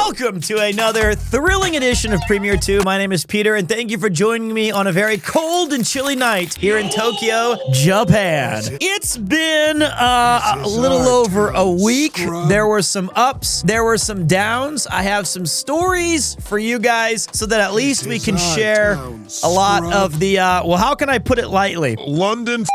Welcome to another thrilling edition of PremierTwo. My name is Peter, and thank you for joining me on a very cold and chilly night here in Tokyo, Japan. It's been a little over a week. There were some ups, there were some downs. I have some stories for you guys so that at least we can share a lot of the, well, how can I put it lightly? London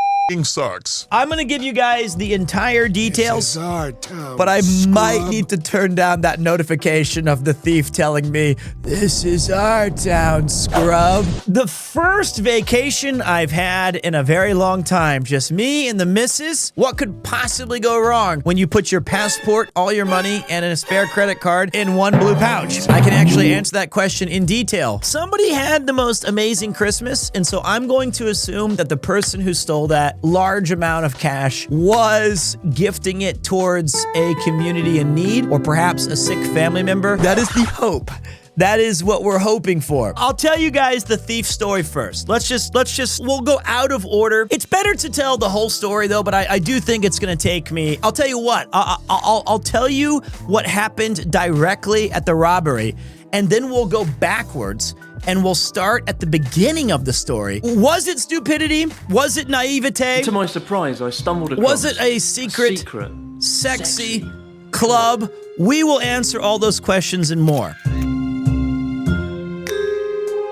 sucks. I'm gonna give you guys the entire details, but I might need to turn down that notification of the thief telling me, "This is our town, scrub." The first vacation I've had in a very long time. Just me and the missus. What could possibly go wrong when you put your passport, all your money, and a spare credit card in one blue pouch? I can actually answer that question in detail. Somebody had the most amazing Christmas, and so I'm going to assume that the person who stole that large amount of cash was gifting it towards a community in need, or perhaps a sick family member. That is the hope. That is what we're hoping for. I'll tell you guys the thief story first. We'll go out of order. It's better to tell the whole story though, but I do think it's gonna take me, I'll tell you what, I'll tell you what happened directly at the robbery, and then we'll go backwards and we'll start at the beginning of the story. Was it stupidity? Was it naivete? To my surprise, I stumbled across Was it a secret sexy club? We will answer all those questions and more.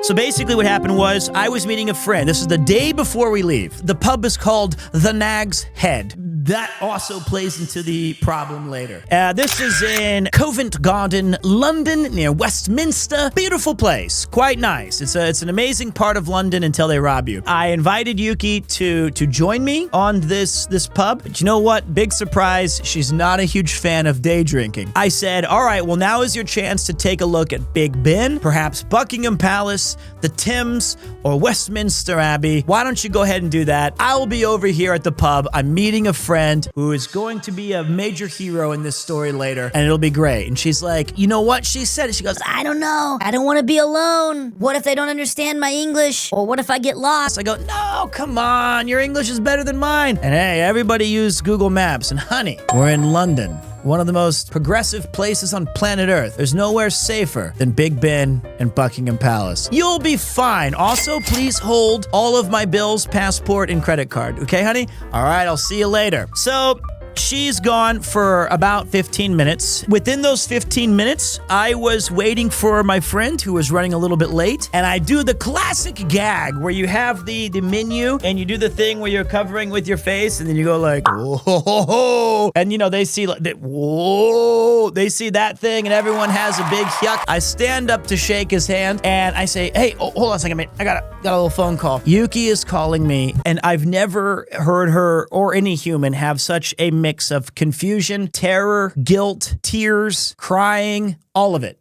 So basically what happened was I was meeting a friend. This is the day before we leave. The pub is called The Nag's Head. That also plays into the problem later. This is in Covent Garden, London, near Westminster. Beautiful place, quite nice. It's an amazing part of London until they rob you. I invited Yuki to join me on this pub, but you know what? Big surprise, she's not a huge fan of day drinking. I said, all right, well now is your chance to take a look at Big Ben, perhaps Buckingham Palace, the Thames, or Westminster Abbey. Why don't you go ahead and do that? I will be over here at the pub. I'm meeting a friend who is going to be a major hero in this story later, and it'll be great. And she's like, you know what? She said it. She goes, I don't know. I don't want to be alone. What if they don't understand my English? Or what if I get lost? I go, no, come on. Your English is better than mine. And hey, everybody use Google Maps. And honey, we're in London, one of the most progressive places on planet Earth. There's nowhere safer than Big Ben and Buckingham Palace. You'll be fine. Also, please hold all of my bills, passport, and credit card. Okay, honey? All right, I'll see you later. So, she's gone for about 15 minutes. Within those 15 minutes, I was waiting for my friend who was running a little bit late, and I do the classic gag where you have the menu and you do the thing where you're covering with your face and then you go like, whoa, and you know, they see like, whoa, they see that thing and everyone has a big yuck. I stand up to shake his hand and I say, hey, hold on a second, mate. I got a little phone call. Yuki is calling me, and I've never heard her or any human have such a mix of confusion, terror, guilt, tears, crying, all of it.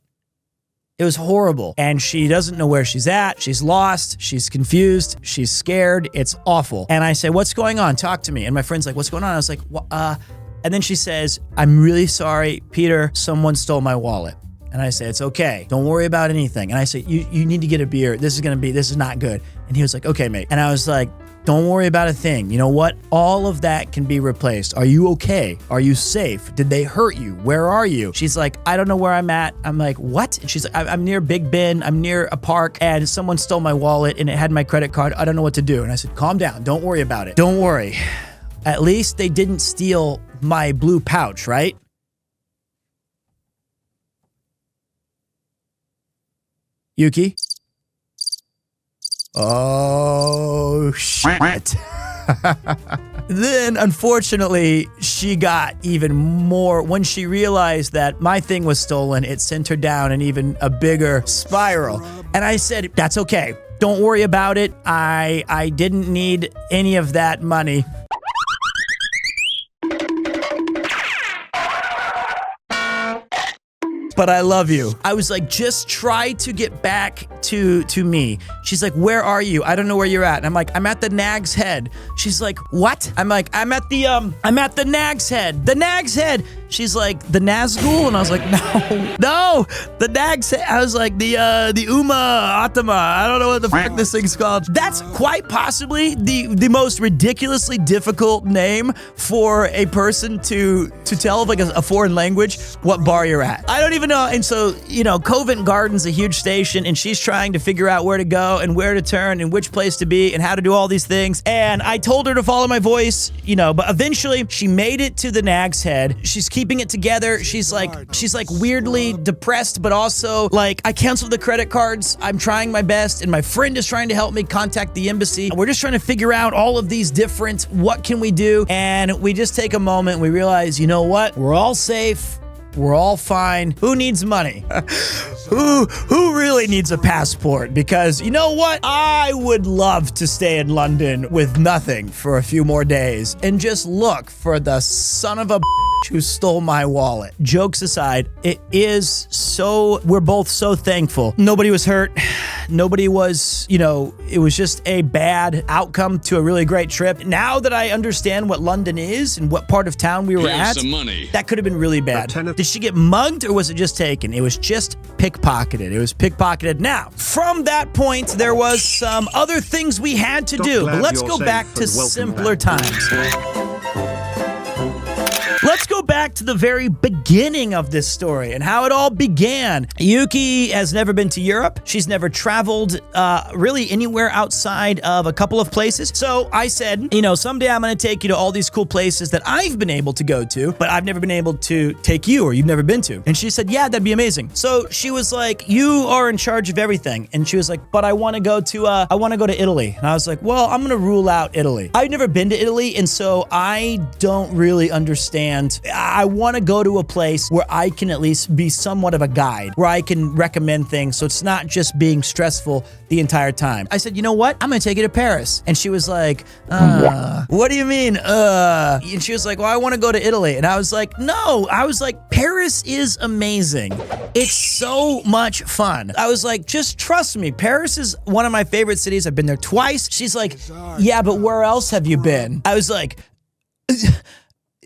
It was horrible. And she doesn't know where she's at. She's lost. She's confused. She's scared. It's awful. And I say, what's going on? Talk to me. And my friend's like, what's going on? I was like, and then she says, I'm really sorry, Peter, someone stole my wallet. And I say, it's okay. Don't worry about anything. And I say, you need to get a beer. This is not good. And he was like, okay, mate. And I was like, don't worry about a thing. You know what? All of that can be replaced. Are you okay? Are you safe? Did they hurt you? Where are you? She's like, I don't know where I'm at. I'm like, what? And she's like, I'm near Big Ben. I'm near a park, and someone stole my wallet and it had my credit card. I don't know what to do. And I said, calm down. Don't worry about it. Don't worry. At least they didn't steal my blue pouch, right? Yuki? Oh, shit. Then, unfortunately, she got even more. When she realized that my thing was stolen, it sent her down an even a bigger spiral. And I said, that's okay. Don't worry about it. I didn't need any of that money. But I love you. I was like, just try to get back to me. She's like, where are you? I don't know where you're at. And I'm like, I'm at the Nag's Head. She's like, what? I'm like, I'm at the Nag's Head. The Nag's Head. She's like, the Nazgul? And I was like, no, the Nags. I was like, the Uma Atama. I don't know what the fuck this thing's called. That's quite possibly the most ridiculously difficult name for a person to tell, like a foreign language, what bar you're at. I don't even know. And so, Covent Garden's a huge station, and she's trying to figure out where to go and where to turn and which place to be and how to do all these things. And I told her to follow my voice, but eventually she made it to the Nag's Head. She's keeping it together. She's like weirdly depressed, but also like, I canceled the credit cards. I'm trying my best, and my friend is trying to help me contact the embassy. We're just trying to figure out all of these different, what can we do? And we just take a moment and we realize, you know what? We're all safe. We're all fine. Who needs money? Who really needs a passport? Because you know what? I would love to stay in London with nothing for a few more days and just look for the son of a who stole my wallet. Jokes aside, it is so, we're both so thankful. Nobody was hurt. Nobody was, it was just a bad outcome to a really great trip. Now that I understand what London is and what part of town we were at, some money. That could have been really bad. Did she get mugged or was it just taken? It was just pickpocketed. It was pickpocketed. Now, from that point, there was some other things we had to do. But let's go back to simpler times. Let's go back to the very beginning of this story and how it all began. Yuki has never been to Europe. She's never traveled really anywhere outside of a couple of places. So I said, someday I'm going to take you to all these cool places that I've been able to go to, but I've never been able to take you or you've never been to. And she said, yeah, that'd be amazing. So she was like, you are in charge of everything. And she was like, but I want to go to Italy. And I was like, well, I'm going to rule out Italy. I've never been to Italy, and so I don't really understand. I want to go to a place where I can at least be somewhat of a guide, where I can recommend things so it's not just being stressful the entire time. I said, you know what? I'm going to take you to Paris. And she was like, what do you mean? And she was like, well, I want to go to Italy. And I was like, no. I was like, Paris is amazing. It's so much fun. I was like, just trust me. Paris is one of my favorite cities. I've been there twice. She's like, yeah, but where else have you been? I was like,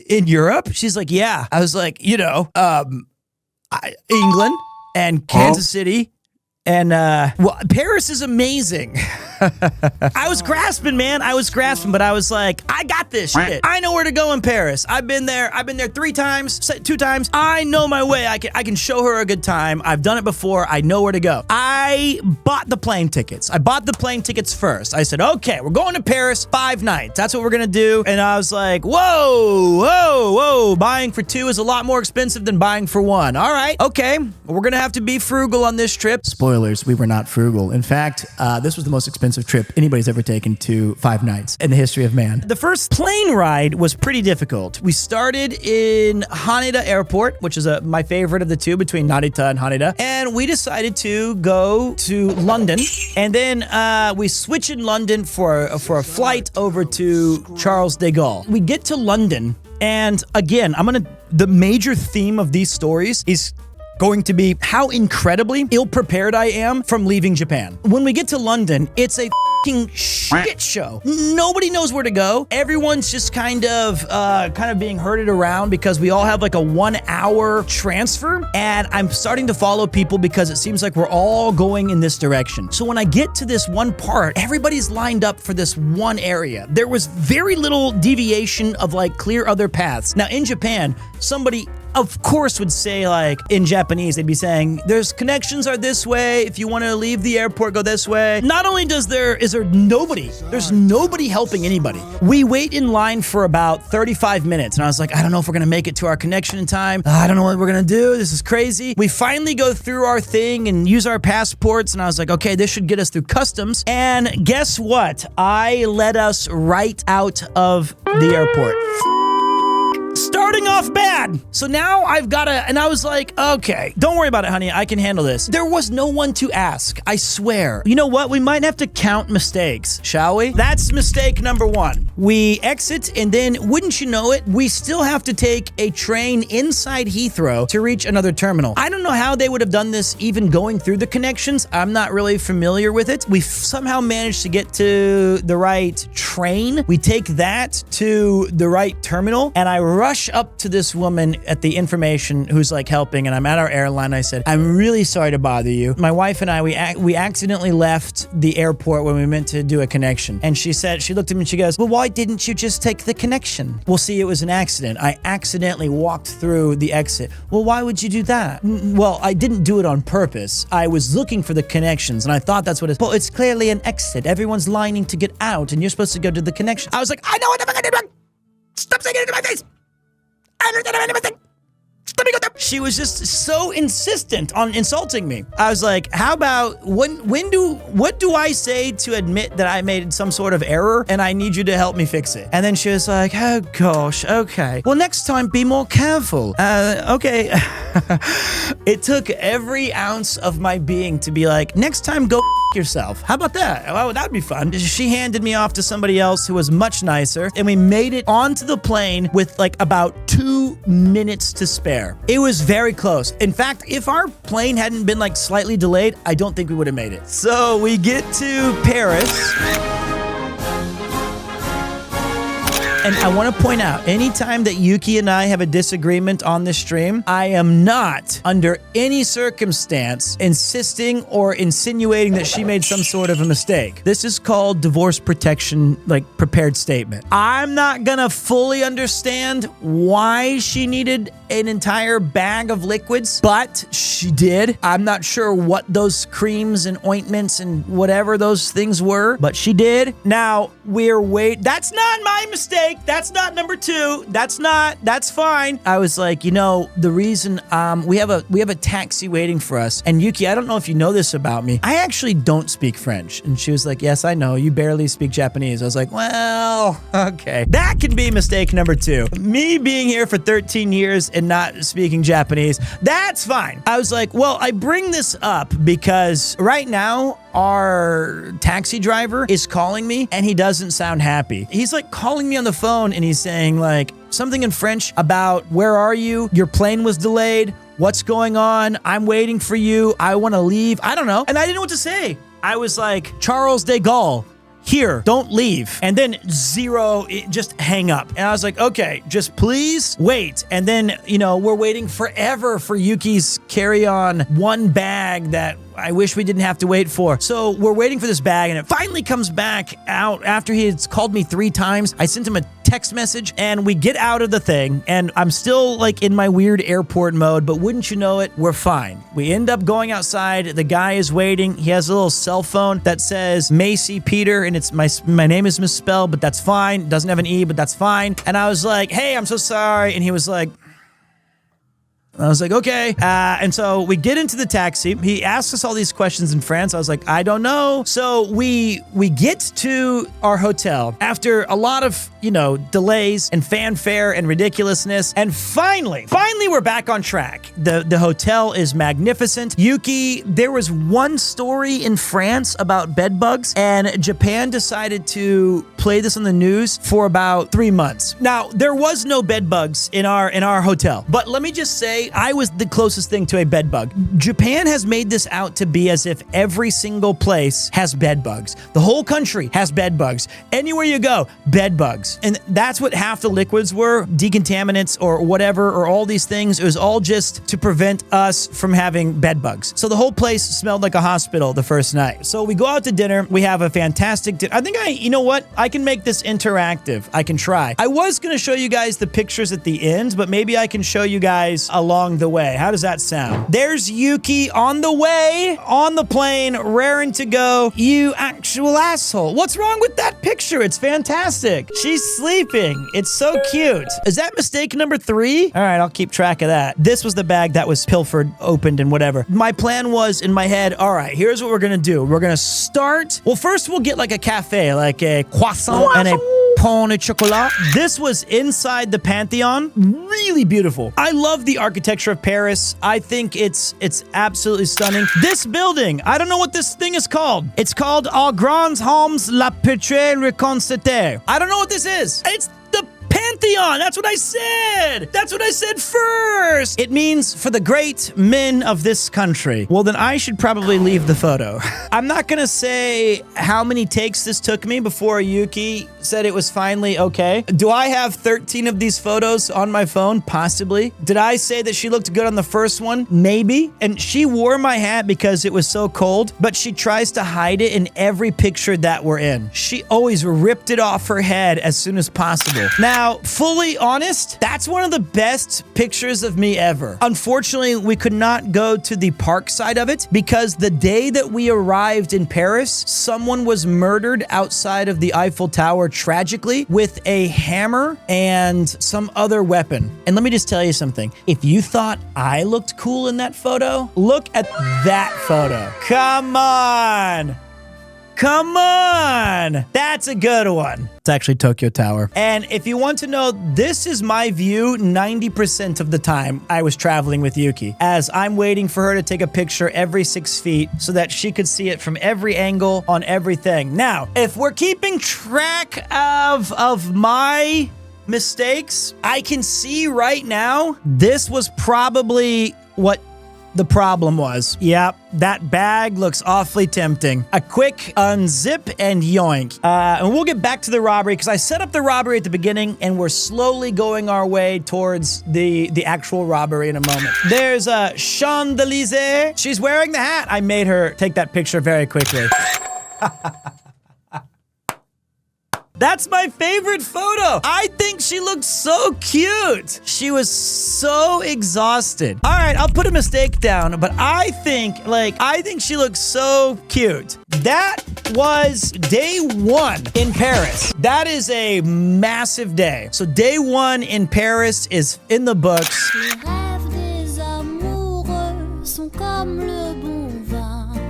in Europe? She's like, yeah. I was like, England and Kansas City. And, Paris is amazing. I was grasping, man. But I was like, I got this shit. I know where to go in Paris. I've been there 2 times. I know my way. I can show her a good time. I've done it before. I know where to go. I bought the plane tickets. First. I said, okay, we're going to Paris 5 nights. That's what we're going to do. And I was like, whoa. Buying for 2 is a lot more expensive than buying for 1. All right. Okay. Well, we're going to have to be frugal on this trip. Spoilers, we were not frugal. In fact, this was the most expensive trip anybody's ever taken to 5 nights in the history of man. The first plane ride was pretty difficult. We started in Haneda Airport, which is my favorite of the two between Narita and Haneda, and we decided to go to London, and then we switch in London for a flight over to Charles de Gaulle. We get to London, and again, the major theme of these stories is going to be how incredibly ill-prepared I am from leaving Japan. When we get to London, it's a fucking shit show. Nobody knows where to go. Everyone's just kind of being herded around because we all have like a 1-hour transfer, and I'm starting to follow people because it seems like we're all going in this direction. So when I get to this one part, everybody's lined up for this one area. There was very little deviation of like clear other paths. Now in Japan, somebody of course would say, like in Japanese, they'd be saying, there's connections are this way. If you want to leave the airport, go this way. Not only is there nobody helping anybody. We wait in line for about 35 minutes. And I was like, I don't know if we're going to make it to our connection in time. I don't know what we're going to do. This is crazy. We finally go through our thing and use our passports. And I was like, okay, this should get us through customs. And guess what? I let us right out of the airport. Starting off bad. So now and I was like, okay, don't worry about it, honey. I can handle this. There was no one to ask. I swear. You know what? We might have to count mistakes, shall we? That's mistake number 1. We exit, and then, wouldn't you know it, we still have to take a train inside Heathrow to reach another terminal. I don't know how they would have done this even going through the connections. I'm not really familiar with it. We somehow managed to get to the right train. We take that to the right terminal, and I rush up to to this woman at the information who's like helping, and I'm at our airline. I said, I'm really sorry to bother you. My wife and I, we accidentally left the airport when we meant to do a connection. And she said, she looked at me and she goes, well, why didn't you just take the connection? Well, see, it was an accident. I accidentally walked through the exit. Well, why would you do that? Well, I didn't do it on purpose. I was looking for the connections, and I thought that's what well, it's clearly an exit. Everyone's lining to get out, and you're supposed to go to the connection. I was like, I know what the fuck I did wrong. Stop saying it into my face. I understand anything. Let me go there. She was just so insistent on insulting me. I was like, how about what do I say to admit that I made some sort of error and I need you to help me fix it? And then she was like, oh gosh, okay. Well, next time be more careful. Okay. It took every ounce of my being to be like, next time go yourself. How about that? Oh, that'd be fun. She handed me off to somebody else who was much nicer, and we made it onto the plane with like about 2 minutes to spare. It was very close. In fact, if our plane hadn't been like slightly delayed, I don't think we would have made it. So we get to Paris. And I want to point out, anytime that Yuki and I have a disagreement on this stream, I am not, under any circumstance, insisting or insinuating that she made some sort of a mistake. This is called divorce protection, like, prepared statement. I'm not gonna fully understand why she needed an entire bag of liquids, but she did. I'm not sure what those creams and ointments and whatever those things were, but she did. Now, that's not my mistake. That's not number 2. That's fine. I was like, you know, the reason, we have a taxi waiting for us. And Yuki, I don't know if you know this about me. I actually don't speak French. And she was like, yes, I know. You barely speak Japanese. I was like, well, okay. That can be mistake number 2. Me being here for 13 years and not speaking Japanese, that's fine. I was like, well, I bring this up because right now, our taxi driver is calling me and he doesn't sound happy. He's like calling me on the phone and he's saying like something in French about, where are you? Your plane was delayed. What's going on? I'm waiting for you. I want to leave. I don't know. And I didn't know what to say. I was like, Charles de Gaulle, here, don't leave. And then just hang up. And I was like, okay, just please wait. And then, you know, we're waiting forever for Yuki's carry-on one bag that I wish we didn't have to wait for. So we're waiting for this bag, and it finally comes back out after he had called me 3 times. I sent him a text message, and we get out of the thing, and I'm still like in my weird airport mode, but wouldn't you know it, we're fine. We end up going outside. The guy is waiting. He has a little cell phone that says Macy Peter, and it's my name is misspelled, but that's fine. It doesn't have an E, but that's fine. And I was like, hey, I'm so sorry. And he was like, I was like, okay. And so we get into the taxi. He asks us all these questions in France. I was like, I don't know. So we get to our hotel after a lot of, you know, delays and fanfare and ridiculousness. And finally we're back on track. The hotel is magnificent. Yuki, there was one story in France about bed bugs, and Japan decided to play this on the news for about 3 months. Now, there was no bed bugs in our hotel, but let me just say, I was the closest thing to a bed bug. Japan has made this out to be as if every single place has bed bugs. The whole country has bed bugs. Anywhere you go, bed bugs. And that's what half the liquids were, decontaminants or whatever, or all these things. It was all just to prevent us from having bed bugs. So the whole place smelled like a hospital the first night. So we go out to dinner. We have a fantastic dinner. I think you know what? I can make this interactive. I can try. I was going to show you guys the pictures at the end, but maybe I can show you guys along the way. How does that sound? There's Yuki on the way, on the plane, raring to go. You actual asshole. What's wrong with that picture? It's fantastic. She's sleeping. It's so cute. Is that mistake number 3? All right, I'll keep track of that. This was the bag that was pilfered, opened, and whatever. My plan was in my head, all right, here's what we're gonna do. We're gonna start, well, first we'll get like a cafe, like a croissant and a pain au chocolat. This was inside the Pantheon. Really beautiful. I love the architecture of Paris. I think it's absolutely stunning. This building, I don't know what this thing is called. It's called Aux Grands Hommes la Pétrée Reconstituée. I don't know what this is. It's the Pantheon. That's what I said. That's what I said first. It means for the great men of this country. Well, then I should probably leave the photo. I'm not going to say how many takes this took me before Yuki said it was finally okay. Do I have 13 of these photos on my phone? Possibly. Did I say that she looked good on the first one? Maybe. And she wore my hat because it was so cold, but she tries to hide it in every picture that we're in. She always ripped it off her head as soon as possible. Now, fully honest, that's one of the best pictures of me ever. Unfortunately, we could not go to the park side of it because the day that we arrived in Paris, someone was murdered outside of the Eiffel Tower tragically with a hammer and some other weapon. And let me just tell you something. If you thought I looked cool in that photo, look at that photo. Come on. Come on! That's a good one. It's actually Tokyo Tower. And if you want to know, this is my view 90% of the time I was traveling with Yuki, as I'm waiting for her to take a picture every 6 feet so that she could see it from every angle on everything. Now, if we're keeping track of my mistakes, I can see right now, this was probably what the problem was. Yep, that bag looks awfully tempting. A quick unzip and yoink. And we'll get back to the robbery because I set up the robbery at the beginning and we're slowly going our way towards the actual robbery in a moment. There's a Champs-Élysées. She's wearing the hat. I made her take that picture very quickly. That's my favorite photo. I think she looked so cute. She was so exhausted. All right, I'll put a mistake down, but I think she looks so cute. That was day 1 in Paris. That is a massive day. So day 1 in Paris is in the books.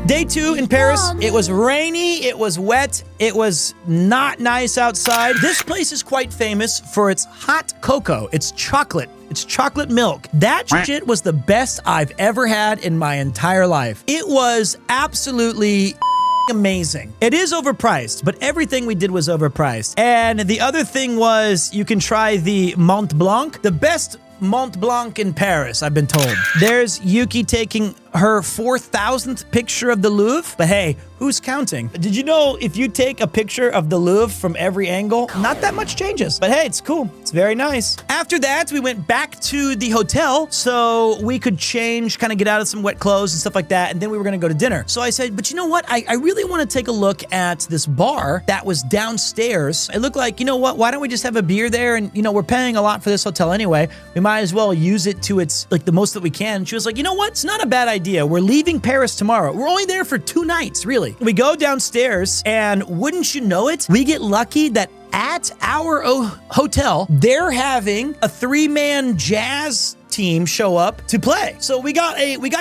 Day 2 in Paris, it was rainy, it was wet, it was not nice outside. This place is quite famous for its hot cocoa. It's chocolate. It's chocolate milk. That shit was the best I've ever had in my entire life. It was absolutely amazing. It is overpriced, but everything we did was overpriced. And the other thing was you can try the Mont Blanc, the best Mont Blanc in Paris, I've been told. There's Yuki taking her 4,000th picture of the Louvre, but hey, who's counting? Did you know if you take a picture of the Louvre from every angle, not that much changes, but hey, it's cool. It's very nice. After that, we went back to the hotel so we could change, kind of get out of some wet clothes and stuff like that, and then we were gonna go to dinner. So I said, but you know what? I really want to take a look at this bar that was downstairs. It looked like, you know what? Why don't we just have a beer there? And, you know, we're paying a lot for this hotel anyway. We might as well use it to its, like, the most that we can. She was like, you know what? It's not a bad idea. We're leaving Paris tomorrow. We're only there for 2 nights, really. We go downstairs, and wouldn't you know it, we get lucky that at our hotel, they're having a 3-man jazz team show up to play. So we got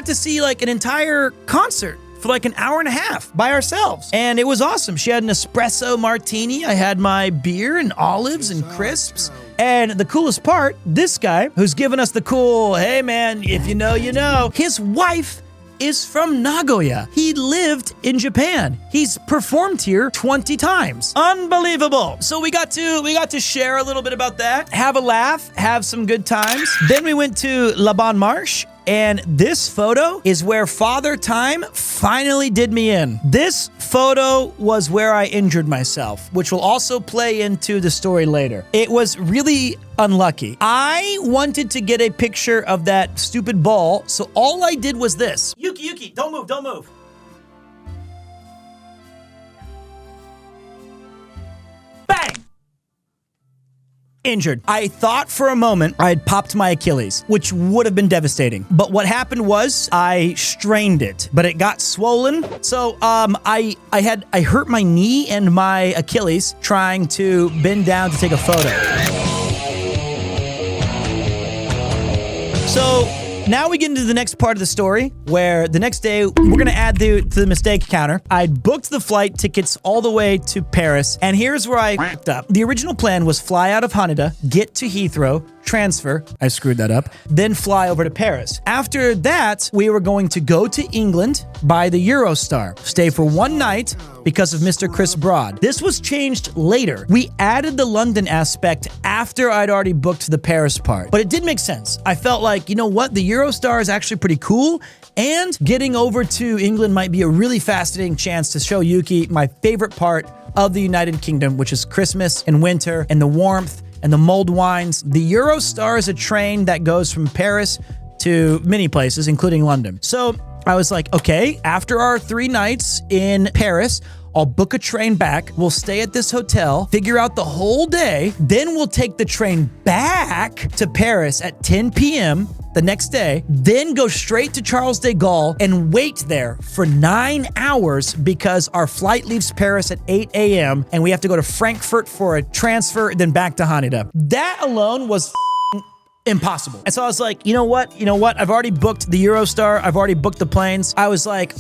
to see like an entire concert for like an hour and a half by ourselves. And it was awesome. She had an espresso martini. I had my beer and olives and crisps. And the coolest part, this guy who's giving us the cool, hey man, if you know, you know, his wife is from Nagoya. He lived in Japan. He's performed here 20 times. Unbelievable. So we got to share a little bit about that, have a laugh, have some good times. Then we went to La Bonne Marche. And this photo is where Father Time finally did me in. This photo was where I injured myself, which will also play into the story later. It was really unlucky. I wanted to get a picture of that stupid ball, so all I did was this. Yuki, don't move, don't move. Bang! Injured. I thought for a moment I had popped my Achilles, which would have been devastating. But what happened was I strained it, but it got swollen. So I hurt my knee and my Achilles trying to bend down to take a photo. So now we get into the next part of the story, where the next day, we're going to add to the mistake counter. I booked the flight tickets all the way to Paris, and here's where I fucked up. The original plan was fly out of Haneda, get to Heathrow, transfer, I screwed that up, then fly over to Paris. After that, we were going to go to England by the Eurostar, stay for 1 night because of Mr. Chris Broad. This was changed later. We added the London aspect after I'd already booked the Paris part, but it did make sense. I felt like, you know what, the Eurostar is actually pretty cool, and getting over to England might be a really fascinating chance to show Yuki my favorite part of the United Kingdom, which is Christmas and winter and the warmth and the mulled wines. The Eurostar is a train that goes from Paris to many places, including London. So I was like, okay, after our 3 nights in Paris, I'll book a train back. We'll stay at this hotel, figure out the whole day. Then we'll take the train back to Paris at 10 p.m. the next day, then go straight to Charles de Gaulle and wait there for 9 hours because our flight leaves Paris at 8 a.m. and we have to go to Frankfurt for a transfer, then back to Haneda. That alone was impossible. And so I was like, you know what? I've already booked the Eurostar. I've already booked the planes. I was like,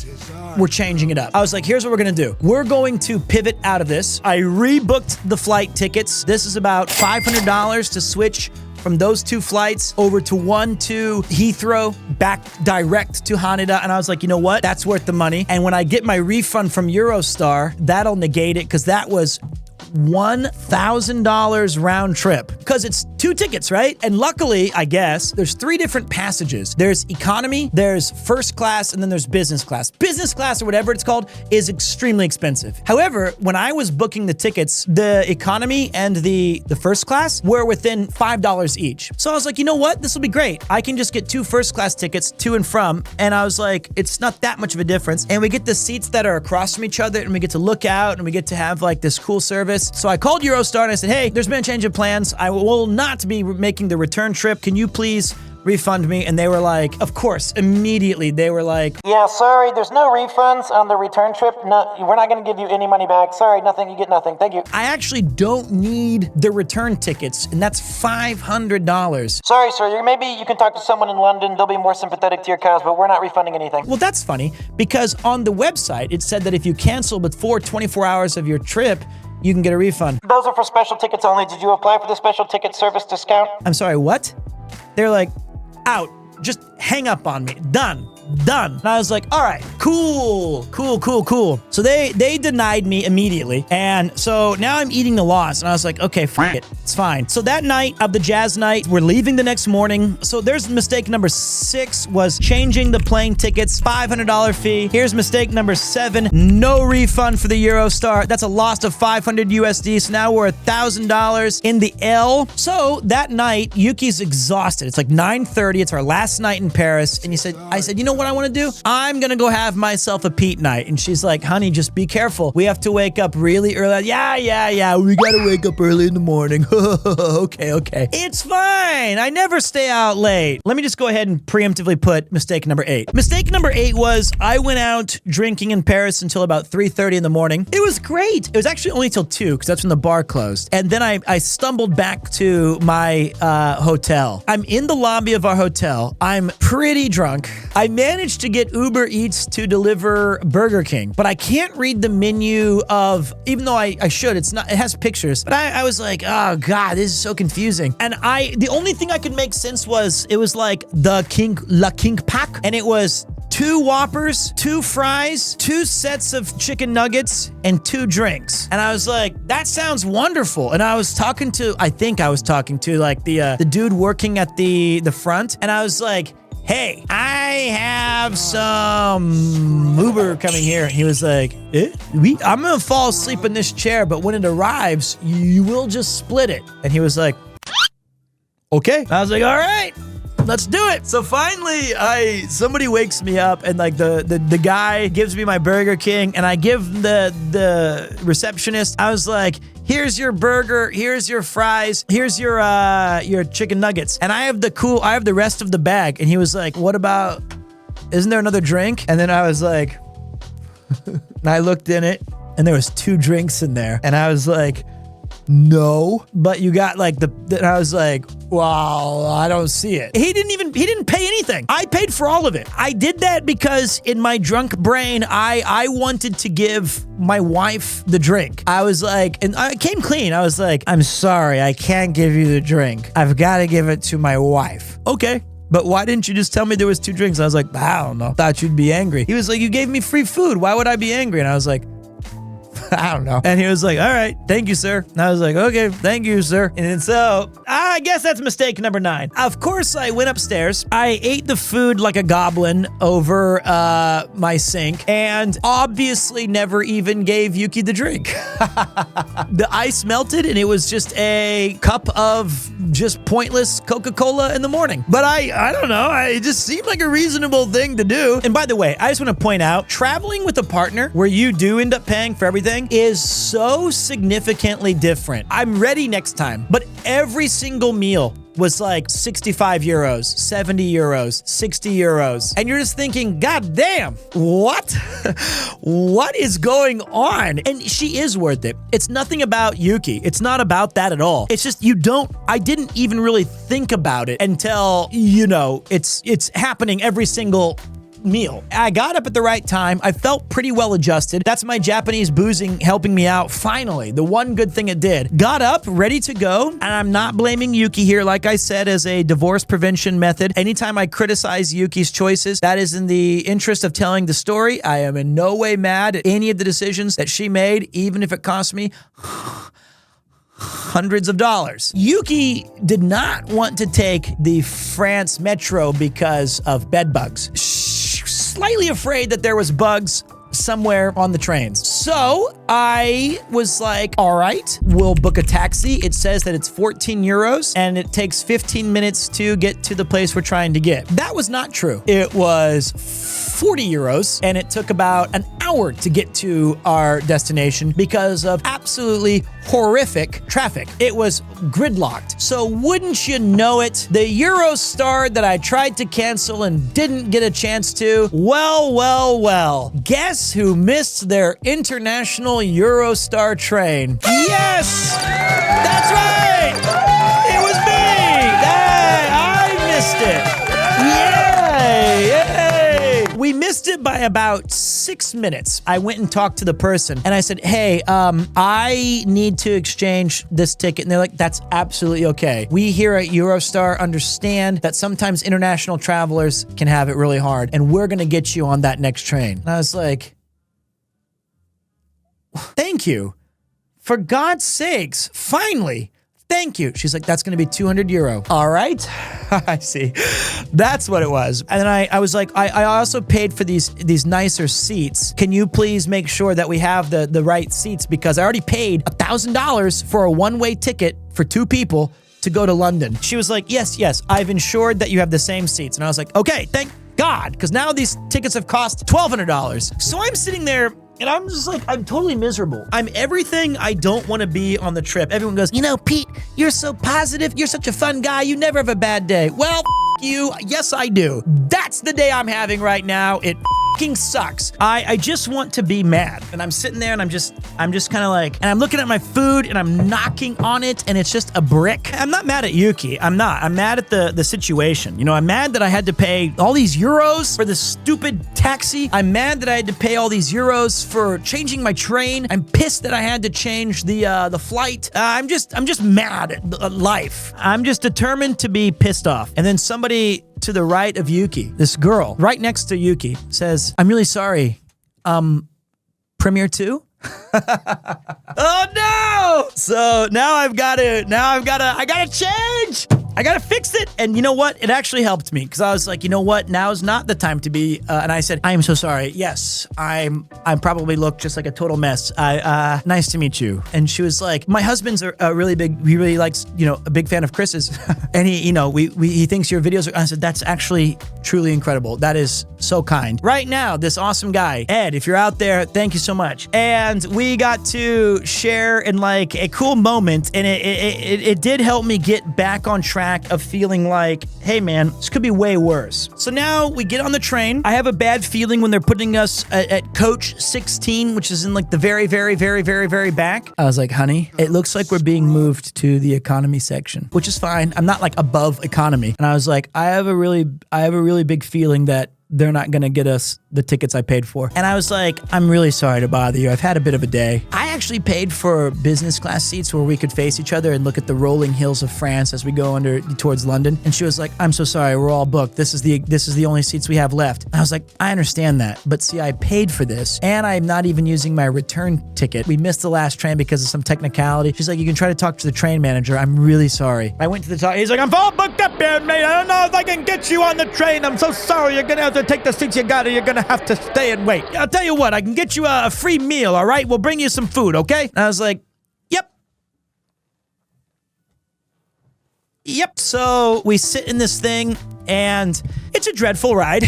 we're changing it up. I was like, here's what we're going to do. We're going to pivot out of this. I rebooked the flight tickets. This is about $500 to switch from those 2 flights over to 1 to Heathrow, back direct to Haneda. And I was like, you know what? That's worth the money. And when I get my refund from Eurostar, that'll negate it because that was $1,000 round trip because it's 2 tickets, right? And luckily, I guess, there's 3 different passages. There's economy, there's first class, and then there's business class. Business class, or whatever it's called, is extremely expensive. However, when I was booking the tickets, the economy and the first class were within $5 each. So I was like, you know what? This will be great. I can just get 2 first class tickets to and from. And I was like, it's not that much of a difference. And we get the seats that are across from each other and we get to look out and we get to have like this cool service. So I called Eurostar and I said, hey, there's been a change of plans. I will not be making the return trip. Can you please refund me? And they were like, of course, immediately. They were like, yeah, sorry, there's no refunds on the return trip. No, we're not going to give you any money back. Sorry, nothing, you get nothing. Thank you. I actually don't need the return tickets, and that's $500. Sorry, sir, maybe you can talk to someone in London. They'll be more sympathetic to your cause, but we're not refunding anything. Well, that's funny, because on the website, it said that if you cancel before 24 hours of your trip, you can get a refund. Those are for special tickets only. Did you apply for the special ticket service discount? I'm sorry, what? They're like, out. Just hang up on me. Done. And I was like, all right, cool. So they denied me immediately. And so now I'm eating the loss. And I was like, okay, it. It's fine. So that night of the jazz night, we're leaving the next morning. So there's mistake number 6 was changing the plane tickets, $500 fee. Here's mistake number 7, no refund for the Eurostar. That's a loss of $500 USD. So now we're $1,000 in the L. So that night, Yuki's exhausted. It's like 9:30. It's our last night in Paris. And I said, you know what I want to do? I'm going to go have myself a Pete night. And she's like, honey, just be careful. We have to wake up really early. Yeah. We got to wake up early in the morning. Okay. It's fine. I never stay out late. Let me just go ahead and preemptively put mistake number 8. Mistake number 8 was I went out drinking in Paris until about 3:30 in the morning. It was great. It was actually only till 2 because that's when the bar closed. And then I stumbled back to my hotel. I'm in the lobby of our hotel. I'm pretty drunk. I managed to get Uber Eats to deliver Burger King, but I can't read the menu of, even though I should, it has pictures, but I was like, oh God, this is so confusing. And the only thing I could make sense was, it was like La King pack, and it was 2 Whoppers, 2 fries, 2 sets of chicken nuggets, and 2 drinks. And I was like, that sounds wonderful. And I think I was talking to like the dude working at the front, and I was like, hey, I have some Uber coming here. And he was like, I'm going to fall asleep in this chair, but when it arrives, you will just split it. And he was like, okay. And I was like, all right, let's do it. So finally, somebody wakes me up, and like the guy gives me my Burger King, and I give the receptionist, I was like, here's your burger, here's your fries, here's your chicken nuggets. And I have the rest of the bag. And he was like, what about, isn't there another drink? And then I was like, and I looked in it, and there was 2 drinks in there. And I was like, no, but you got like and I was like, wow, I don't see it. He didn't pay anything. I paid for all of it. I did that because in my drunk brain, I wanted to give my wife the drink. I was like, and I came clean. I was like, I'm sorry, I can't give you the drink. I've got to give it to my wife. Okay. But why didn't you just tell me there was 2 drinks? I was like, I don't know. Thought you'd be angry. He was like, you gave me free food. Why would I be angry? And I was like, I don't know. And he was like, all right, thank you, sir. And I was like, okay, thank you, sir. And so I guess that's mistake number 9. Of course, I went upstairs. I ate the food like a goblin over my sink and obviously never even gave Yuki the drink. The ice melted and it was just a cup of just pointless Coca-Cola in the morning. But I don't know. It just seemed like a reasonable thing to do. And by the way, I just want to point out, traveling with a partner where you do end up paying for everything is so significantly different. I'm ready next time, but every single meal was like 65 euros, 70 euros, 60 euros. And you're just thinking, God damn, what? What is going on? And she is worth it. It's nothing about Yuki. It's not about that at all. It's just I didn't even really think about it until, it's happening every single meal. I got up at the right time. I felt pretty well adjusted. That's my Japanese boozing helping me out. Finally, the one good thing it did. Got up, ready to go, and I'm not blaming Yuki here. Like I said, as a divorce prevention method, anytime I criticize Yuki's choices, that is in the interest of telling the story. I am in no way mad at any of the decisions that she made, even if it cost me hundreds of dollars. Yuki did not want to take the France Metro because of bed bugs. Slightly afraid that there was bugs somewhere on the trains. So I was like, all right, we'll book a taxi. It says that it's 14 euros and it takes 15 minutes to get to the place we're trying to get. That was not true. It was 40 euros and it took about an hour to get to our destination because of absolutely horrific traffic. It was gridlocked. So wouldn't you know it, the Eurostar that I tried to cancel and didn't get a chance to, well, guess who missed their international Eurostar train? Yes! That's right! It was me! Hey, I missed it! Yay! We missed it by about 6 minutes. I went and talked to the person and I said, hey, I need to exchange this ticket. And they're like, that's absolutely okay. We here at Eurostar understand that sometimes international travelers can have it really hard and we're gonna get you on that next train. And I was like, thank you. For God's sakes, finally. Thank you. She's like, that's going to be 200 euro. All right. I see. That's what it was. And then I was like, I also paid for these nicer seats. Can you please make sure that we have the right seats? Because I already paid $1,000 for a one-way ticket for 2 people to go to London. She was like, yes, I've ensured that you have the same seats. And I was like, okay, thank God. Because now these tickets have cost $1,200. So I'm sitting there and I'm just like, I'm totally miserable. I'm everything I don't want to be on the trip. Everyone goes, Pete, you're so positive. You're such a fun guy. You never have a bad day. Well, you. Yes, I do. That's the day I'm having right now. It fucking sucks. I just want to be mad. And I'm sitting there and I'm just kind of like, and I'm looking at my food and I'm knocking on it and it's just a brick. I'm not mad at Yuki. I'm not. I'm mad at the situation. I'm mad that I had to pay all these euros for this stupid taxi. I'm mad that I had to pay all these euros for changing my train. I'm pissed that I had to change the flight. I'm just mad at life. I'm just determined to be pissed off. And then somebody to the right of Yuki, this girl right next to Yuki, says, I'm really sorry. PremierTwo? Oh no! So now I gotta change. I gotta fix it. And you know what? It actually helped me because I was like, you know what? Now is not the time to be. And I said, I am so sorry. Yes, I probably look just like a total mess. Nice to meet you. And she was like, my husband's a really big. He really likes, a big fan of Chris's, and he thinks your videos are. I said, that's actually truly incredible. That is so kind. Right now, this awesome guy, Ed, if you're out there, thank you so much. And we got to share in like a cool moment, and it did help me get back on track of feeling like, hey man, this could be way worse. So now we get on the train. I have a bad feeling when they're putting us at coach 16, which is in like the very, very, very, very, very back. I was like, honey, it looks like we're being moved to the economy section, which is fine. I'm not like above economy. And I was like, I have a really big feeling that they're not gonna get us the tickets I paid for. And I was like, I'm really sorry to bother you. I've had a bit of a day. I actually paid for business class seats where we could face each other and look at the rolling hills of France as we go towards London. And she was like, I'm so sorry, we're all booked. This is the only seats we have left. And I was like, I understand that, but see, I paid for this and I'm not even using my return ticket. We missed the last train because of some technicality. She's like, you can try to talk to the train manager. I'm really sorry. I went to the top. He's like, I'm all booked up here, mate. I don't know if I can get you on the train. I'm so sorry. You're gonna have to take the seats you got, or you're gonna have to stay and wait. I'll tell you what, I can get you a free meal, all right? We'll bring you some food, okay? And I was like, yep. Yep. So we sit in this thing, and it's a dreadful ride.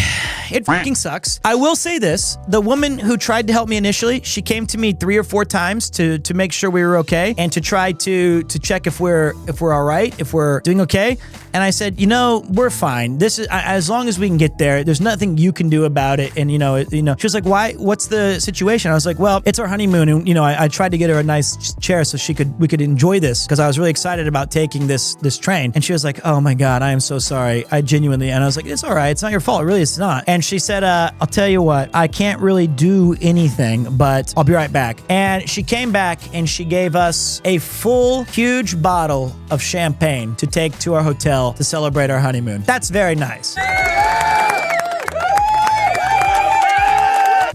It fucking sucks. I will say this. The woman who tried to help me initially, she came to me 3 or 4 times to make sure we were okay and to try to check if we're all right, if we're doing okay. And I said, you know, we're fine. This is as long as we can get there. There's nothing you can do about it. And you know, she was like, why? What's the situation? I was like, well, it's our honeymoon, and you know, I tried to get her a nice chair so we could enjoy this because I was really excited about taking this train. And she was like, oh my God, I am so sorry. I genuinely. And I was like, it's all right. It's not your fault. Really, it's not. And she said, I'll tell you what, I can't really do anything, but I'll be right back. And she came back and she gave us a full, huge bottle of champagne to take to our hotel to celebrate our honeymoon. That's very nice.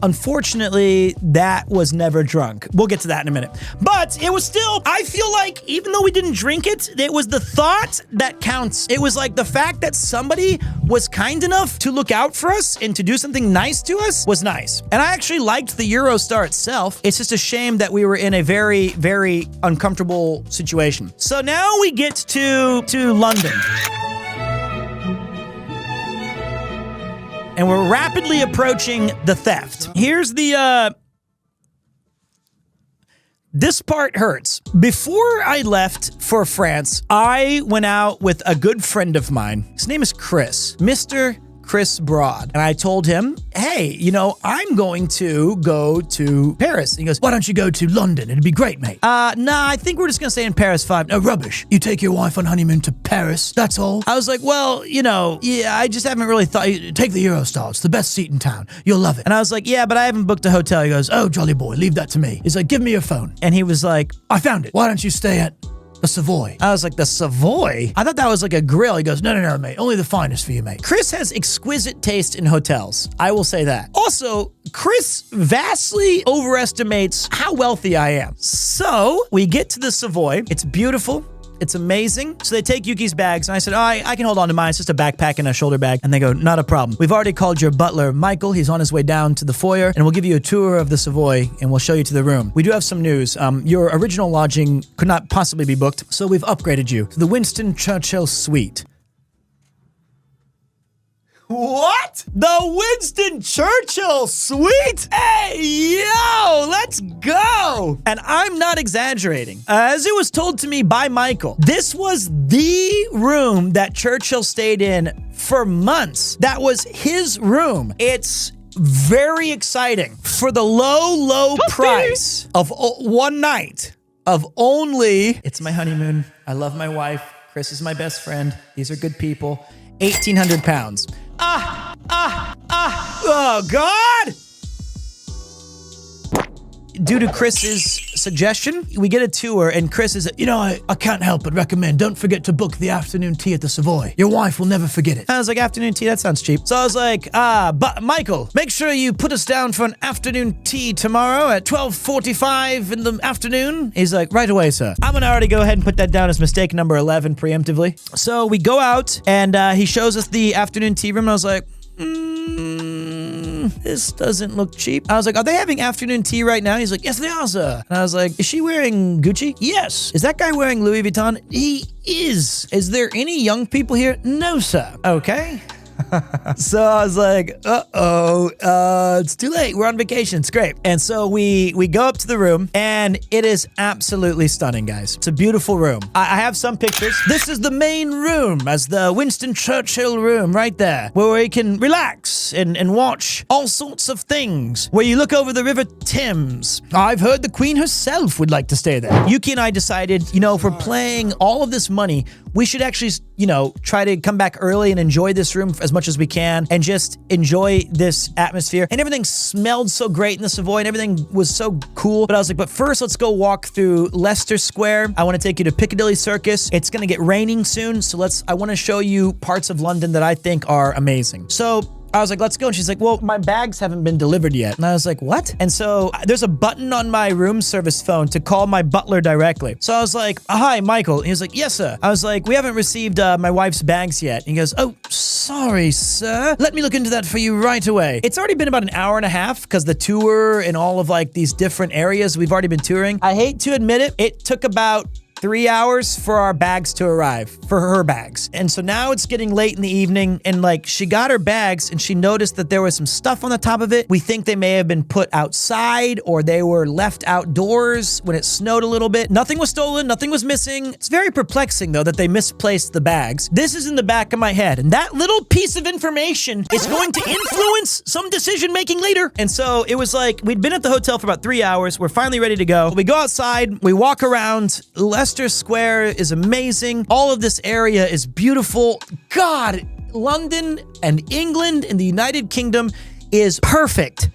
Unfortunately, that was never drunk. We'll get to that in a minute. But it was still, I feel like, even though we didn't drink it, it was the thought that counts. It was like the fact that somebody was kind enough to look out for us and to do something nice to us was nice. And I actually liked the Eurostar itself. It's just a shame that we were in a very, very uncomfortable situation. So now we get to London. And we're rapidly approaching the theft. Here's the, this part hurts. Before I left for France, I went out with a good friend of mine. His name is Chris, Mr. Chris Broad. And I told him, hey, you know, I'm going to go to Paris. And he goes, why don't you go to London? It'd be great, mate. Nah, I think we're just gonna stay in Paris 5. No, rubbish. You take your wife on honeymoon to Paris, that's all. I was like, well, you know, yeah, I just haven't really thought. Take the Eurostar. It's the best seat in town. You'll love it. And I was like, yeah, but I haven't booked a hotel. He goes, oh, jolly boy, leave that to me. He's like, give me your phone. And he was like, I found it. Why don't you stay at the Savoy? I was like, the Savoy? I thought that was like a grill. He goes, no, mate. Only the finest for you, mate. Chris has exquisite taste in hotels. I will say that. Also, Chris vastly overestimates how wealthy I am. So we get to the Savoy. It's beautiful. It's amazing. So they take Yuki's bags, and I said, oh, I can hold on to mine. It's just a backpack and a shoulder bag. And they go, not a problem. We've already called your butler, Michael. He's on his way down to the foyer, and we'll give you a tour of the Savoy, and we'll show you to the room. We do have some news. Your original lodging could not possibly be booked, so we've upgraded you to the Winston Churchill Suite. What? The Winston Churchill Suite? Hey, yo, let's go. And I'm not exaggerating. As it was told to me by Michael, this was the room that Churchill stayed in for months. That was his room. It's very exciting. For the low price of one night of only, it's my honeymoon. I love my wife. Chris is my best friend. These are good people. 1,800 pounds. Oh, God! Due to Chris's suggestion, we get a tour, and Chris is, you know, I can't help but recommend, don't forget to book the afternoon tea at the Savoy. Your wife will never forget it. I was like, afternoon tea? That sounds cheap. So I was like, but Michael, make sure you put us down for an afternoon tea tomorrow at 12:45 in the afternoon. He's like, right away, sir. I'm gonna already go ahead and put that down as mistake number 11 preemptively. So we go out, and he shows us the afternoon tea room, and I was like, this doesn't look cheap. I was like, are they having afternoon tea right now? He's like, yes, they are, sir. And I was like, is she wearing Gucci? Yes. Is that guy wearing Louis Vuitton? He is. Is there any young people here? No, sir. Okay. So I was like, it's too late. We're on vacation. It's great. And so we go up to the room, and it is absolutely stunning, guys. It's a beautiful room. I have some pictures. This is the main room, as the Winston Churchill room right there, where we can relax and watch all sorts of things, where you look over the River Thames. I've heard the Queen herself would like to stay there. Yuki and I decided, you know, if we're playing all of this money, we should actually, you know, try to come back early and enjoy this room as much as we can and just enjoy this atmosphere. And everything smelled so great in the Savoy and everything was so cool. But I was like, but first let's go walk through Leicester Square. I want to take you to Piccadilly Circus. It's going to get raining soon. So I want to show you parts of London that I think are amazing. So I was like, let's go. And she's like, well, my bags haven't been delivered yet. And I was like, what? And so there's a button on my room service phone to call my butler directly. So I was like, hi, Michael. And he was like, yes, sir. I was like, we haven't received my wife's bags yet. And he goes, oh, sorry, sir. Let me look into that for you right away. It's already been about an hour and a half because the tour and all of like these different areas we've already been touring. I hate to admit it. It took about 3 hours for our bags to arrive, for her bags. And so now it's getting late in the evening and like she got her bags and she noticed that there was some stuff on the top of it. We think they may have been put outside or they were left outdoors when it snowed a little bit. Nothing was stolen, nothing was missing. It's very perplexing though that they misplaced the bags. This is in the back of my head and that little piece of information is going to influence some decision making later. And so it was like, we'd been at the hotel for about 3 hours. We're finally ready to go. We go outside, we walk around. Leicester Square is amazing. All of this area is beautiful. God, London and England and the United Kingdom is perfect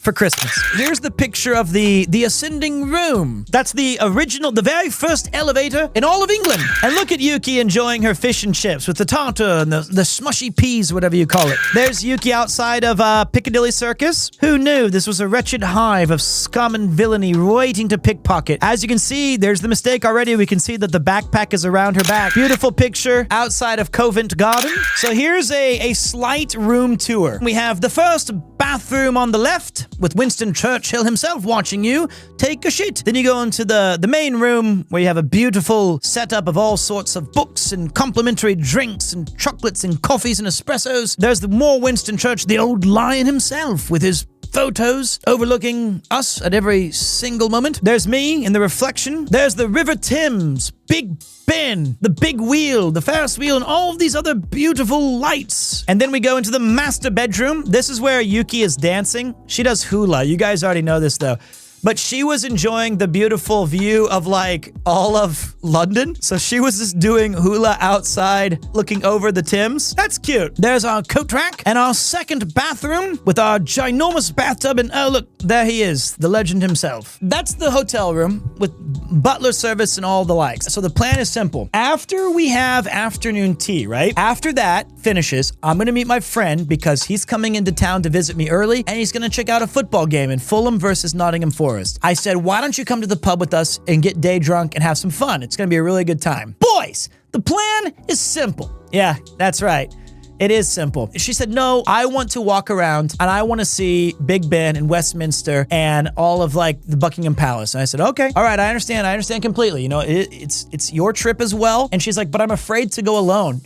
for Christmas. Here's the picture of the ascending room. That's the original, the very first elevator in all of England. And look at Yuki enjoying her fish and chips with the tartar and the smushy peas, whatever you call it. There's Yuki outside of Piccadilly Circus. Who knew this was a wretched hive of scum and villainy waiting to pickpocket? As you can see, there's the mistake already. We can see that the backpack is around her back. Beautiful picture outside of Covent Garden. So here's a slight room tour. We have the first bathroom on the left, with Winston Churchill himself watching you take a shit. Then you go into the main room where you have a beautiful setup of all sorts of books and complimentary drinks and chocolates and coffees and espressos. There's the more Winston Churchill, the old lion himself with his photos overlooking us at every single moment. There's me in the reflection. There's the River Thames, Big Ben, the big wheel, the Ferris wheel, and all of these other beautiful lights. And then we go into the master bedroom. This is where Yuki is dancing. She does hula. You guys already know this though. But she was enjoying the beautiful view of like all of London. So she was just doing hula outside looking over the Thames. That's cute. There's our coat rack and our second bathroom with our ginormous bathtub. And oh, look, there he is, the legend himself. That's the hotel room with butler service and all the likes. So the plan is simple. After we have afternoon tea, right? After that finishes, I'm going to meet my friend because he's coming into town to visit me early and he's going to check out a football game in Fulham versus Nottingham Forest. I said, why don't you come to the pub with us and get day drunk and have some fun? It's going to be a really good time. Boys, the plan is simple. Yeah, that's right. It is simple. She said, no, I want to walk around and I want to see Big Ben and Westminster and all of like the Buckingham Palace. And I said, okay, all right, I understand completely. You know, it's your trip as well. And she's like, but I'm afraid to go alone.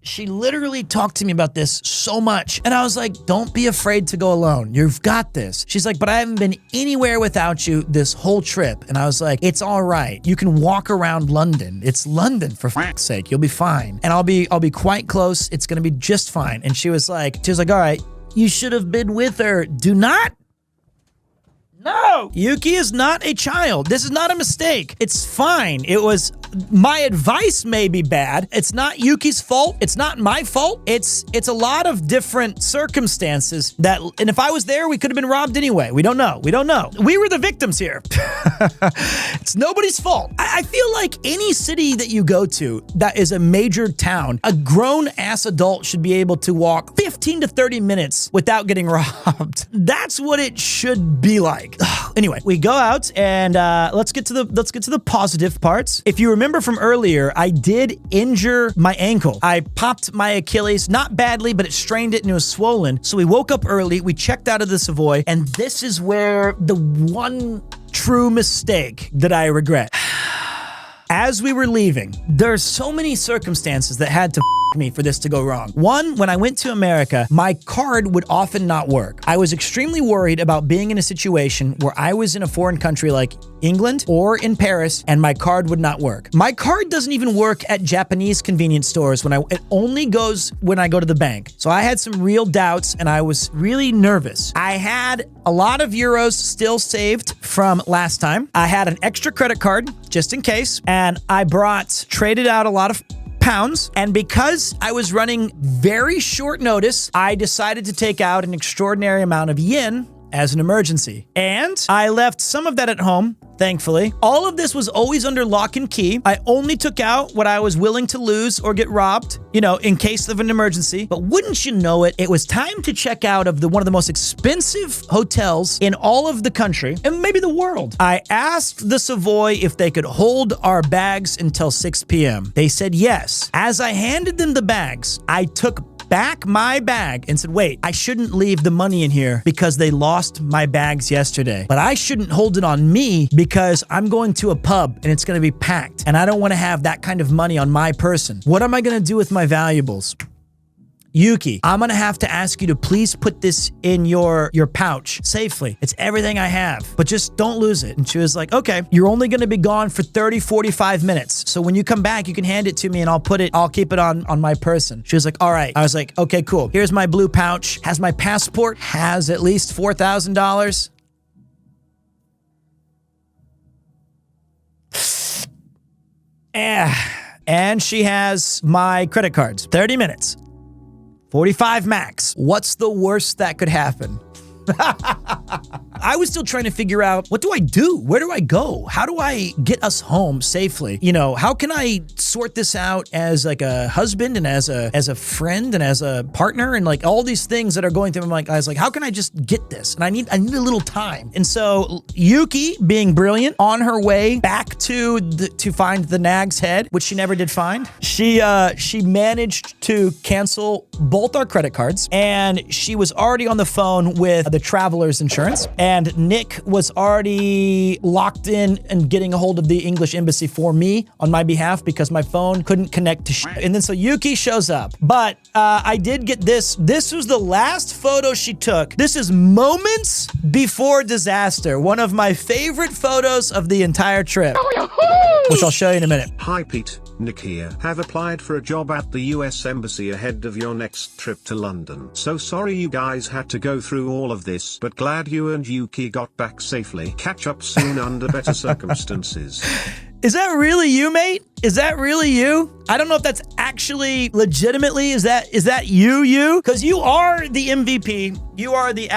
She literally talked to me about this so much. And I was like, don't be afraid to go alone. You've got this. She's like, but I haven't been anywhere without you this whole trip. And I was like, it's all right. You can walk around London. It's London, for fuck's sake. You'll be fine. And I'll be quite close. It's going to be just fine. And she was like, all right, you should have been with her. Do not. No, Yuki is not a child. This is not a mistake. It's fine. It was, my advice may be bad. It's not Yuki's fault. It's not my fault. It's a lot of different circumstances that, and if I was there, we could have been robbed anyway. We don't know. We were the victims here. It's nobody's fault. I feel like any city that you go to that is a major town, a grown-ass adult should be able to walk 15 to 30 minutes without getting robbed. That's what it should be like. Anyway, we go out and let's get to the positive parts. If you remember from earlier, I did injure my ankle. I popped my Achilles, not badly, but it strained it and it was swollen. So we woke up early, we checked out of the Savoy, and this is where the one true mistake that I regret. As we were leaving, there's so many circumstances that had to me for this to go wrong. One, when I went to America, my card would often not work. I was extremely worried about being in a situation where I was in a foreign country like England or in Paris and my card would not work. My card doesn't even work at Japanese convenience stores it only goes when I go to the bank. So I had some real doubts and I was really nervous. I had a lot of euros still saved from last time. I had an extra credit card just in case, and I traded out a lot of pounds. And because I was running very short notice, I decided to take out an extraordinary amount of yen as an emergency. And I left some of that at home, thankfully. All of this was always under lock and key. I only took out what I was willing to lose or get robbed, in case of an emergency. But wouldn't you know it, it was time to check out of one of the most expensive hotels in all of the country, and maybe the world. I asked the Savoy if they could hold our bags until 6 p.m. They said yes. As I handed them the bags, I took back my bag and said, wait, I shouldn't leave the money in here because they lost my bags yesterday. But I shouldn't hold it on me because I'm going to a pub and it's going to be packed and I don't want to have that kind of money on my person. What am I going to do with my valuables? Yuki, I'm going to have to ask you to please put this in your pouch safely. It's everything I have, but just don't lose it. And she was like, okay, you're only going to be gone for 30, 45 minutes. So when you come back, you can hand it to me and I'll keep it on my person. She was like, all right. I was like, okay, cool. Here's my blue pouch. Has my passport, has at least $4,000. And she has my credit cards. 30 minutes. 45 max. What's the worst that could happen? I was still trying to figure out, what do I do? Where do I go? How do I get us home safely? How can I sort this out as like a husband and as a friend and as a partner and like all these things that are going through my mind? I was like, how can I just get this? And I need a little time. And so Yuki, being brilliant, on her way back to find the nag's head, which she never did find, she managed to cancel both our credit cards, and she was already on the phone with the traveler's insurance, and Nick was already locked in and getting a hold of the English embassy for me on my behalf because my phone couldn't connect to shit. And then so Yuki shows up, but I did get this. This was the last photo she took. This is moments before disaster. One of my favorite photos of the entire trip, which I'll show you in a minute. Hi Pete, Nick here. Have applied for a job at the US Embassy ahead of your next trip to London. So sorry you guys had to go through all of this, but glad you and Yuki got back safely. Catch up soon under better circumstances. Is that really you, mate? Is that really you? I don't know if that's actually legitimately, is that you? Because you are the MVP. You are the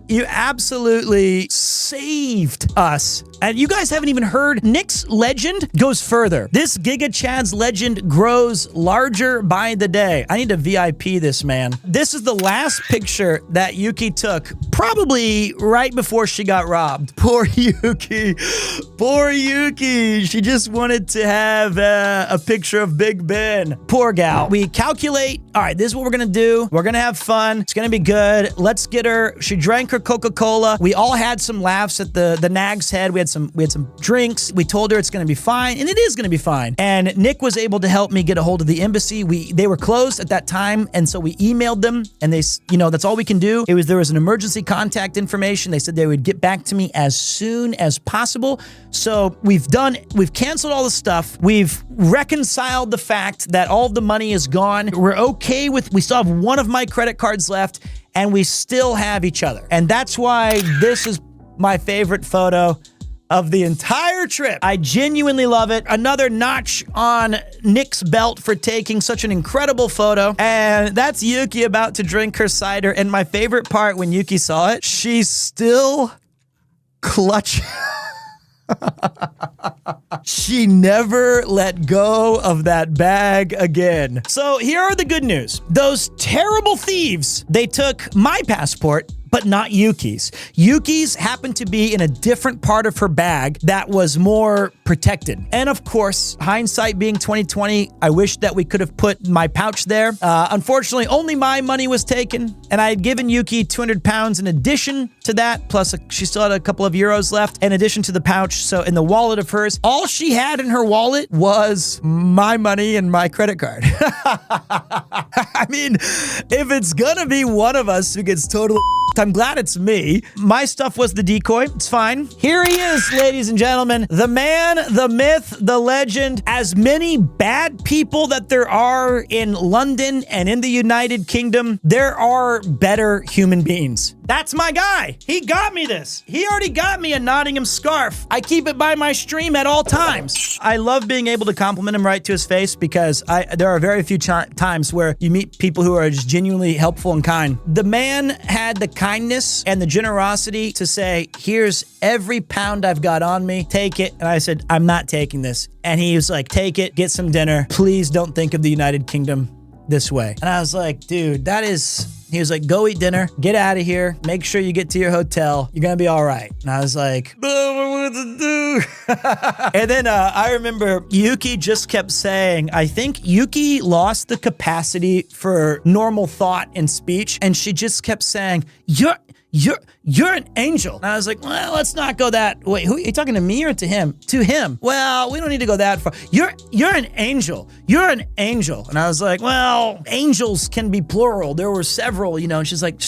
you absolutely saved us. And you guys haven't even heard, Nick's legend goes further. This Giga Chad's legend grows larger by the day. I need to VIP this man. This is the last picture that Yuki took, probably right before she got robbed. Poor Yuki. Poor Yuki. She just wanted to have a picture of Big Ben. Poor gal. We calculate, all right, this is what we're gonna do. We're gonna have fun. It's gonna be good. Let's get her. She drank her Coca-Cola. We all had some laughs at the nag's head. We had some drinks. We told her it's gonna be fine, and it is gonna be fine. And Nick was able to help me get a hold of the embassy. They were closed at that time, and so we emailed them, and they, that's all we can do. There was an emergency contact information. They said they would get back to me as soon as possible. So we've canceled all the stuff. We've reconciled the fact that all of the money is gone. We're okay we still have one of my credit cards left, and we still have each other. And that's why this is my favorite photo of the entire trip. I genuinely love it. Another notch on Nick's belt for taking such an incredible photo. And that's Yuki about to drink her cider. And my favorite part, when Yuki saw it, she's still clutching. She never let go of that bag again. So here are the good news. Those terrible thieves, they took my passport, but not Yuki's. Yuki's happened to be in a different part of her bag that was more protected. And of course, hindsight being 2020, I wish that we could have put my pouch there. Unfortunately, only my money was taken, and I had given Yuki 200 pounds in addition to that, plus she still had a couple of euros left in addition to the pouch. So in the wallet of hers, all she had in her wallet was my money and my credit card. I mean, if it's gonna be one of us who gets totally I'm glad it's me. My stuff was the decoy. It's fine. Here he is, ladies and gentlemen. The man, the myth, the legend. As many bad people that there are in London and in the United Kingdom, there are better human beings. That's my guy. He got me this. He already got me a Nottingham scarf. I keep it by my stream at all times. I love being able to compliment him right to his face because there are very few times where you meet people who are just genuinely helpful and kind. The man had the kindness and the generosity to say, here's every pound I've got on me, take it. And I said, I'm not taking this. And he was like, take it, get some dinner. Please don't think of the United Kingdom this way. And I was like, dude, he was like, go eat dinner, get out of here, make sure you get to your hotel, you're gonna be all right. And I was like, I don't know what to do. And then I remember Yuki just kept saying, I think Yuki lost the capacity for normal thought and speech, and she just kept saying, you're an angel. And I was like, well, let's not go that way. Who are you talking to, me or to him? To him. Well, we don't need to go that far. You're an angel. You're an angel. And I was like, well, angels can be plural. There were several, and she's like,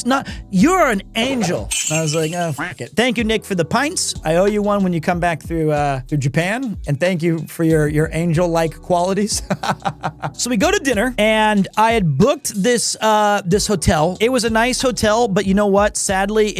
you're an angel. And I was like, oh, fuck it. Thank you, Nick, for the pints. I owe you one when you come back through Japan. And thank you for your angel-like qualities. So we go to dinner, and I had booked this hotel. It was a nice hotel, but you know what? Sadly,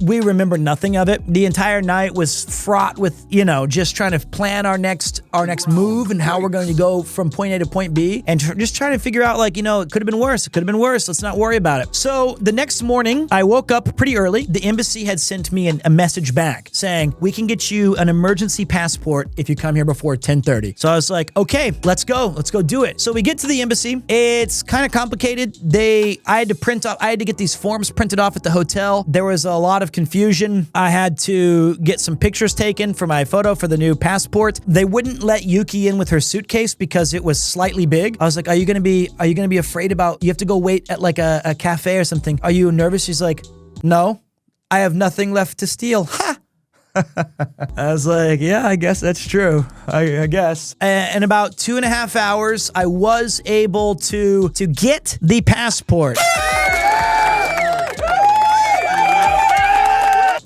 we remember nothing of it. The entire night was fraught with, just trying to plan our next move and how we're going to go from point A to point B, and just trying to figure out, it could have been worse. It could have been worse. Let's not worry about it. So the next morning, I woke up pretty early. The embassy had sent me a message back saying, we can get you an emergency passport if you come here before 10:30. So I was like, okay, let's go do it. So we get to the embassy. It's kind of complicated. I had to get these forms printed off at the hotel. There was a lot of confusion. I had to get some pictures taken for my photo for the new passport. They wouldn't let Yuki in with her suitcase because it was slightly big. I was like, are you gonna be afraid about, you have to go wait at a cafe or something? Are you nervous? She's like, no, I have nothing left to steal. Ha! I was like, yeah, I guess that's true. I guess. In about 2.5 hours, I was able to get the passport.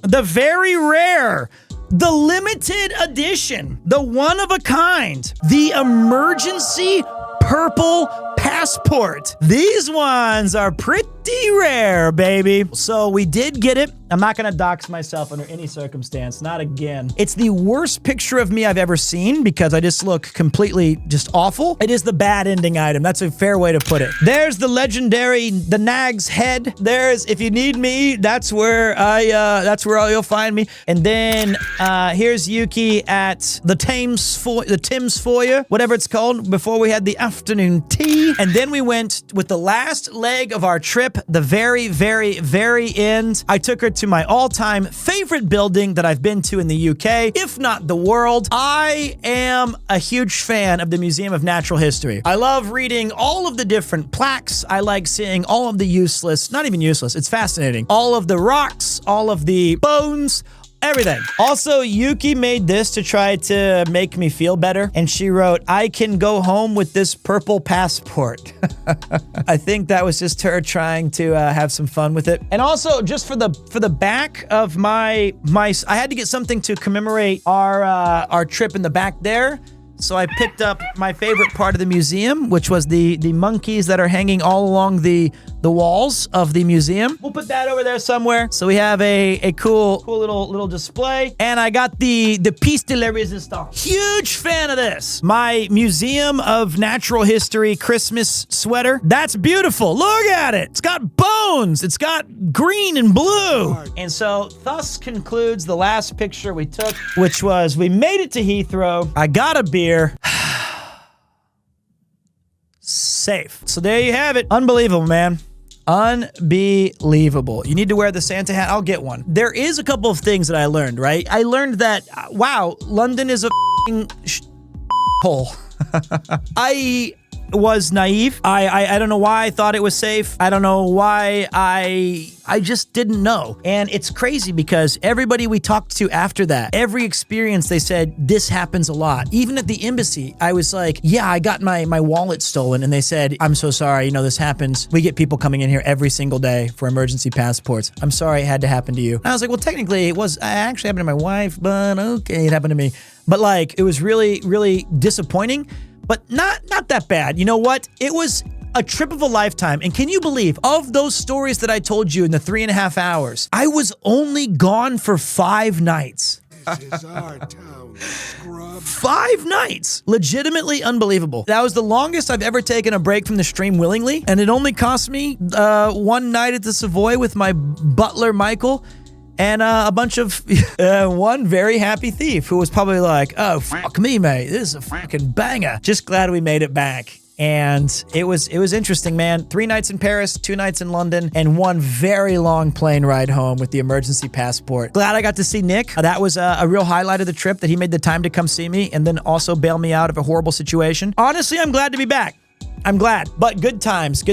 The very rare, the limited edition, the one of a kind, the emergency purple passport. These ones are pretty rare, baby. So we did get it. I'm not gonna dox myself under any circumstance, not again. It's the worst picture of me I've ever seen because I just look completely just awful. It is the bad ending item. That's a fair way to put it. There's the legendary, the Nag's head. There's, if you need me, that's where you'll find me. And then here's Yuki at the Tim's Foyer, whatever it's called, before we had the afternoon tea. And then we went with the last leg of our trip, the very, very, very end. I took her to my all-time favorite building that I've been to in the UK, if not the world. I am a huge fan of the Museum of Natural History. I love reading all of the different plaques. I like seeing all of the not even useless, it's fascinating. All of the rocks, all of the bones, everything. Also, Yuki made this to try to make me feel better, and she wrote, I can go home with this purple passport. I think that was just her trying to have some fun with it. And also, just for the back of my I had to get something to commemorate our trip in the back there. So I picked up my favorite part of the museum, which was the monkeys that are hanging all along the walls of the museum. We'll put that over there somewhere. So we have a cool little display. And I got the piece de la resistance. Huge fan of this. My Museum of Natural History Christmas sweater. That's beautiful. Look at it. It's got bones. It's got green and blue. And so thus concludes the last picture we took, which was we made it to Heathrow. I got a beer. Safe. So there you have it. Unbelievable, man. Unbelievable. You need to wear the Santa hat. I'll get one. There is a couple of things that I learned, right? I learned that, wow, London is a hole. I was naive. I don't know why I thought it was safe. I don't know why I just didn't know. And it's crazy because everybody we talked to after that, every experience, they said, this happens a lot. Even at the embassy, I was like, yeah, I got my wallet stolen. And they said, I'm so sorry, you know, this happens. We get people coming in here every single day for emergency passports. I'm sorry it had to happen to you. And I was like, well, technically it actually happened to my wife, but okay, it happened to me. But like, it was really, really disappointing. But not that bad. You know what? It was a trip of a lifetime. And can you believe, of those stories that I told you in the 3.5 hours, I was only gone for 5 nights. This is our town, scrub. 5 nights. Legitimately unbelievable. That was the longest I've ever taken a break from the stream willingly. And it only cost me 1 night at the Savoy with my butler, Michael, and a bunch of one very happy thief who was probably like, oh, fuck me, mate. This is a fucking banger. Just glad we made it back. And it was interesting, man. 3 nights in Paris, 2 nights in London, and 1 very long plane ride home with the emergency passport. Glad I got to see Nick. That was a real highlight of the trip, that he made the time to come see me and then also bail me out of a horrible situation. Honestly, I'm glad to be back. I'm glad, but good times,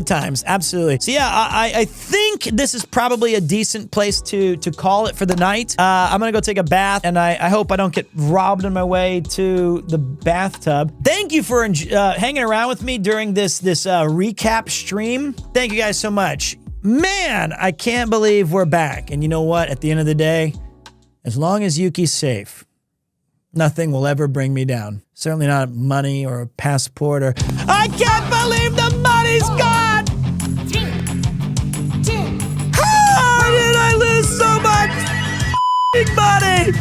absolutely. So yeah, I think this is probably a decent place to call it for the night. I'm gonna go take a bath, and I hope I don't get robbed on my way to the bathtub. Thank you for hanging around with me during this recap stream. Thank you guys so much. Man, I can't believe we're back. And you know what? At the end of the day, as long as Yuki's safe, nothing will ever bring me down. Certainly not money or a passport or... I can't believe the money's gone! 3, 2, How did I lose so much money?